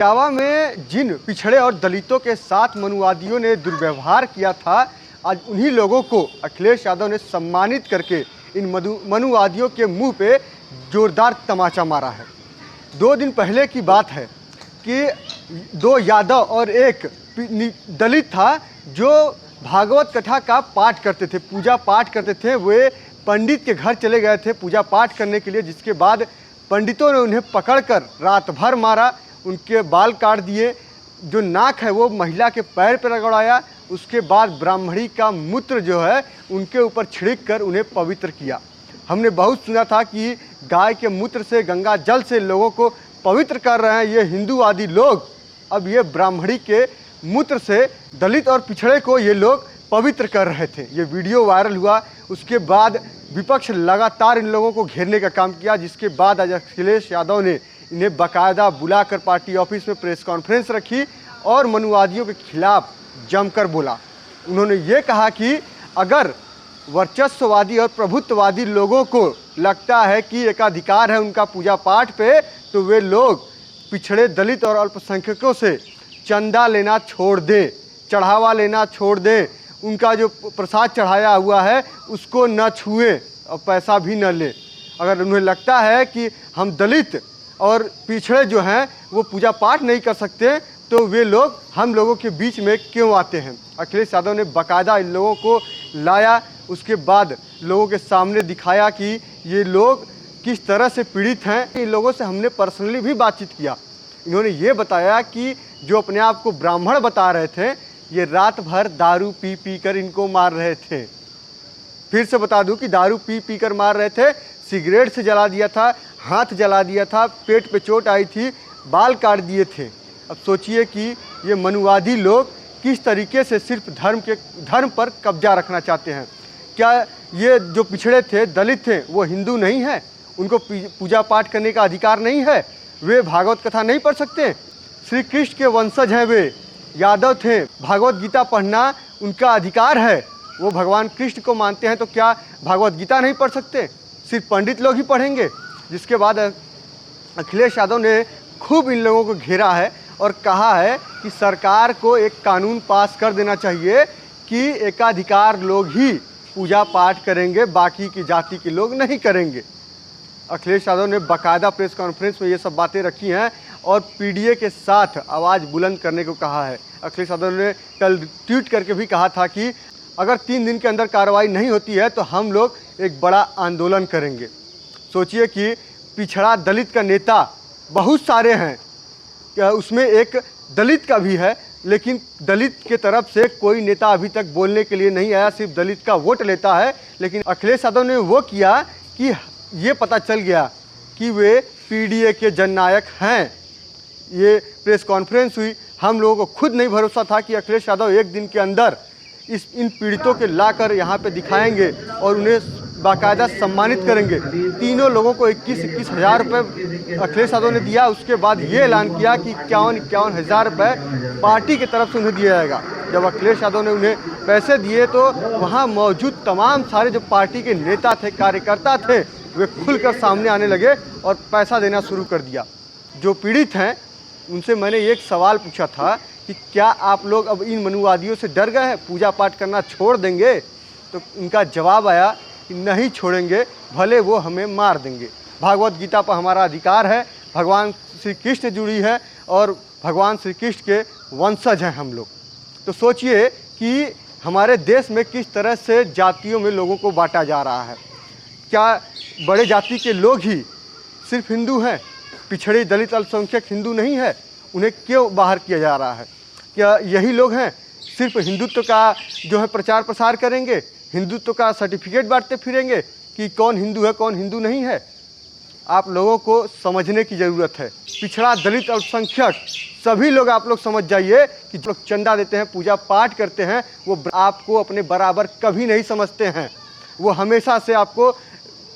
इटावा में जिन पिछड़े और दलितों के साथ मनुवादियों ने दुर्व्यवहार किया था, आज उन्हीं लोगों को अखिलेश यादव ने सम्मानित करके इन मनुवादियों के मुंह पे जोरदार तमाचा मारा है। 2 दिन पहले की बात है कि 2 यादव और एक दलित था जो भागवत कथा का पाठ करते थे, पूजा पाठ करते थे। वे पंडित के घर चले गए थे पूजा पाठ करने के लिए, जिसके बाद पंडितों ने उन्हें पकड़कर रात भर मारा, उनके बाल काट दिए, जो नाक है वो महिला के पैर पर रगड़ाया। उसके बाद ब्राह्मणी का मूत्र जो है उनके ऊपर छिड़क कर उन्हें पवित्र किया। हमने बहुत सुना था कि गाय के मूत्र से, गंगा जल से लोगों को पवित्र कर रहे हैं ये हिंदूवादी लोग। अब ये ब्राह्मणी के मूत्र से दलित और पिछड़े को ये लोग पवित्र कर रहे थे। ये वीडियो वायरल हुआ। उसके बाद विपक्ष लगातार इन लोगों को घेरने का काम किया, जिसके बाद आज अखिलेश यादव ने इन्हें बाकायदा बुलाकर पार्टी ऑफिस में प्रेस कॉन्फ्रेंस रखी और मनुवादियों के खिलाफ जमकर बोला। उन्होंने ये कहा कि अगर वर्चस्ववादी और प्रभुत्ववादी लोगों को लगता है कि एकाधिकार है उनका पूजा पाठ पे, तो वे लोग पिछड़े दलित और अल्पसंख्यकों से चंदा लेना छोड़ दें, चढ़ावा लेना छोड़ दें, उनका जो प्रसाद चढ़ाया हुआ है उसको न छुएं और पैसा भी न लें। अगर उन्हें लगता है कि हम दलित और पिछड़े जो हैं वो पूजा पाठ नहीं कर सकते, तो वे लोग हम लोगों के बीच में क्यों आते हैं। अखिलेश यादव ने बाकायदा इन लोगों को लाया, उसके बाद लोगों के सामने दिखाया कि ये लोग किस तरह से पीड़ित हैं। इन लोगों से हमने पर्सनली भी बातचीत किया। इन्होंने ये बताया कि जो अपने आप को ब्राह्मण बता रहे थे, ये रात भर दारू पी पी कर इनको मार रहे थे। फिर से बता दूं कि दारू पी पी कर मार रहे थे, सिगरेट से जला दिया था, हाथ जला दिया था, पेट पे चोट आई थी, बाल काट दिए थे। अब सोचिए कि ये मनुवादी लोग किस तरीके से सिर्फ धर्म पर कब्जा रखना चाहते हैं। क्या ये जो पिछड़े थे, दलित थे, वो हिंदू नहीं है? उनको पूजा पाठ करने का अधिकार नहीं है? वे भागवत कथा नहीं पढ़ सकते? श्री कृष्ण के वंशज हैं, वे यादव थे, भागवत गीता पढ़ना उनका अधिकार है। वो भगवान कृष्ण को मानते हैं, तो क्या भागवत गीता नहीं पढ़ सकते? सिर्फ पंडित लोग ही पढ़ेंगे? जिसके बाद अखिलेश यादव ने खूब इन लोगों को घेरा है और कहा है कि सरकार को एक कानून पास कर देना चाहिए कि एकाधिकार लोग ही पूजा पाठ करेंगे, बाकी की जाति के लोग नहीं करेंगे। अखिलेश यादव ने बाकायदा प्रेस कॉन्फ्रेंस में ये सब बातें रखी हैं और पीडीए के साथ आवाज़ बुलंद करने को कहा है। अखिलेश यादव ने कल ट्वीट करके भी कहा था कि अगर 3 दिन के अंदर कार्रवाई नहीं होती है तो हम लोग एक बड़ा आंदोलन करेंगे। सोचिए कि पिछड़ा दलित का नेता बहुत सारे हैं, उसमें एक दलित का भी है, लेकिन दलित के तरफ से कोई नेता अभी तक बोलने के लिए नहीं आया, सिर्फ दलित का वोट लेता है। लेकिन अखिलेश यादव ने वो किया कि ये पता चल गया कि वे पीडीए के जननायक हैं। ये प्रेस कॉन्फ्रेंस हुई, हम लोगों को खुद नहीं भरोसा था कि अखिलेश यादव 1 दिन के अंदर इन पीड़ितों के लाकर यहाँ पे दिखाएंगे और उन्हें बाकायदा सम्मानित करेंगे। तीनों लोगों को 21-21 हज़ार रुपये अखिलेश यादव ने दिया। उसके बाद ये ऐलान किया कि 51-51 हज़ार रुपये पार्टी की तरफ से उन्हें दिया जाएगा। जब अखिलेश यादव ने उन्हें पैसे दिए तो वहाँ मौजूद तमाम सारे जो पार्टी के नेता थे, कार्यकर्ता थे, वे खुलकर सामने आने लगे और पैसा देना शुरू कर दिया। जो पीड़ित हैं उनसे मैंने एक सवाल पूछा था कि क्या आप लोग अब इन मनुवादियों से डर गए हैं, पूजा पाठ करना छोड़ देंगे? तो उनका जवाब आया कि नहीं छोड़ेंगे, भले वो हमें मार देंगे। भागवत गीता पर हमारा अधिकार है, भगवान श्री कृष्ण जुड़ी है और भगवान श्री कृष्ण के वंशज हैं हम लोग। तो सोचिए कि हमारे देश में किस तरह से जातियों में लोगों को बांटा जा रहा है। क्या बड़े जाति के लोग ही सिर्फ हिंदू हैं? पिछड़े दलित अल्पसंख्यक हिंदू नहीं है? उन्हें क्यों बाहर किया जा रहा है? क्या यही लोग हैं सिर्फ हिंदुत्व का जो है प्रचार प्रसार करेंगे, हिंदुत्व का सर्टिफिकेट बांटते फिरेंगे कि कौन हिंदू है कौन हिंदू नहीं है? आप लोगों को समझने की ज़रूरत है। पिछड़ा दलित अल्पसंख्यक सभी लोग आप लोग समझ जाइए कि जो चंदा देते हैं, पूजा पाठ करते हैं, वो आपको अपने बराबर कभी नहीं समझते हैं। वो हमेशा से आपको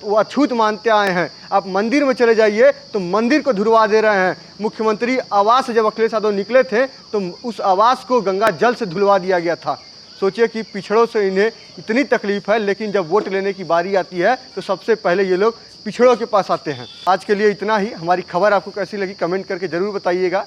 वो अछूत मानते आए हैं। आप मंदिर में चले जाइए तो मंदिर को धुलवा दे रहे हैं। मुख्यमंत्री आवास से जब अखिलेश यादव निकले थे तो उस आवास को गंगा जल से धुलवा दिया गया था। सोचिए कि पिछड़ों से इन्हें इतनी तकलीफ है, लेकिन जब वोट लेने की बारी आती है तो सबसे पहले ये लोग पिछड़ों के पास आते हैं। आज के लिए इतना ही। हमारी खबर आपको कैसी लगी कमेंट करके ज़रूर बताइएगा।